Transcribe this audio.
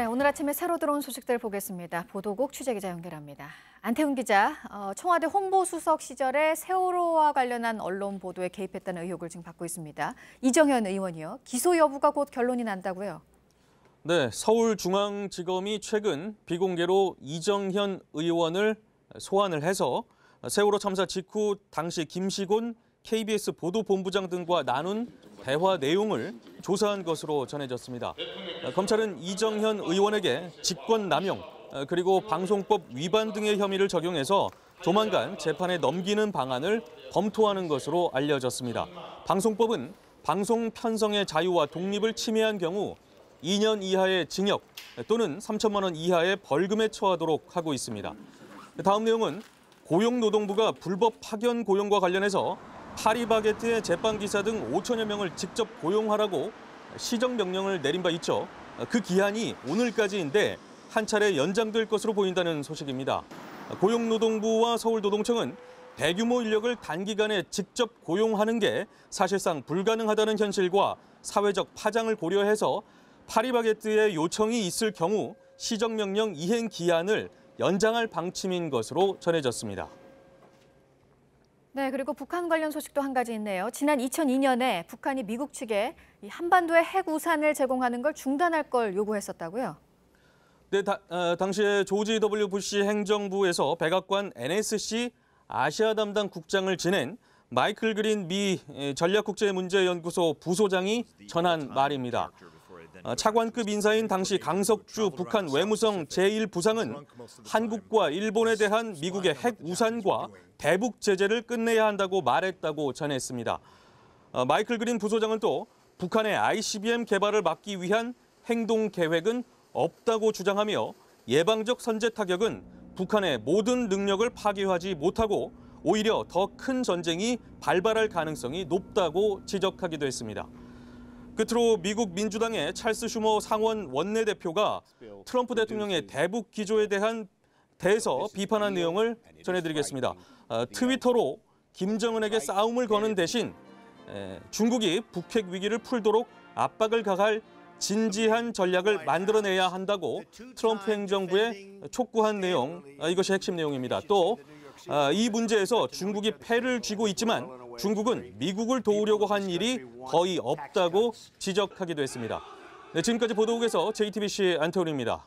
네, 오늘 아침에 새로 들어온 소식들 보겠습니다. 보도국 취재기자 연결합니다. 안태훈 기자, 청와대 홍보수석 시절에 세월호와 관련한 언론 보도에 개입했다는 의혹을 지금 받고 있습니다. 이정현 의원이요. 기소 여부가 곧 결론이 난다고요? 네, 서울중앙지검이 최근 비공개로 이정현 의원을 소환을 해서 세월호 참사 직후 당시 김시곤 KBS 보도본부장 등과 나눈 대화 내용을 조사한 것으로 전해졌습니다. 검찰은 이정현 의원에게 직권남용 그리고 방송법 위반 등의 혐의를 적용해서 조만간 재판에 넘기는 방안을 검토하는 것으로 알려졌습니다. 방송법은 방송 편성의 자유와 독립을 침해한 경우 2년 이하의 징역 또는 3천만 원 이하의 벌금에 처하도록 하고 있습니다. 다음 내용은 고용노동부가 불법 파견 고용과 관련해서 파리바게트의 제빵기사 등 5천여 명을 직접 고용하라고 시정명령을 내린 바 있죠. 그 기한이 오늘까지인데 한 차례 연장될 것으로 보인다는 소식입니다. 고용노동부와 서울노동청은 대규모 인력을 단기간에 직접 고용하는 게 사실상 불가능하다는 현실과 사회적 파장을 고려해서 파리바게트의 요청이 있을 경우 시정명령 이행 기한을 연장할 방침인 것으로 전해졌습니다. 네, 그리고 북한 관련 소식도 한 가지 있네요. 지난 2002년에 북한이 미국 측에 이 한반도에 핵 우산을 제공하는 걸 중단할 걸 요구했었다고요? 네, 당시에 조지 W. 부시 행정부에서 백악관 NSC 아시아 담당 국장을 지낸 마이클 그린 미 전략국제문제연구소 부소장이 전한 말입니다. 차관급 인사인 당시 강석주 북한 외무성 제1부상은 한국과 일본에 대한 미국의 핵 우산과 대북 제재를 끝내야 한다고 말했다고 전했습니다. 마이클 그린 부소장은 또 북한의 ICBM 개발을 막기 위한 행동 계획은 없다고 주장하며 예방적 선제 타격은 북한의 모든 능력을 파괴하지 못하고 오히려 더 큰 전쟁이 발발할 가능성이 높다고 지적하기도 했습니다. 끝으로 미국 민주당의 찰스 슈머 상원 원내대표가 트럼프 대통령의 대북 기조에 대해서 비판한 내용을 전해드리겠습니다. 트위터로 김정은에게 싸움을 거는 대신 중국이 북핵 위기를 풀도록 압박을 가할 진지한 전략을 만들어내야 한다고 트럼프 행정부에 촉구한 내용, 이것이 핵심 내용입니다. 또 이 문제에서 중국이 패를 쥐고 있지만 중국은 미국을 도우려고 한 일이 거의 없다고 지적하기도 했습니다. 네, 지금까지 보도국에서 JTBC 안태훈입니다.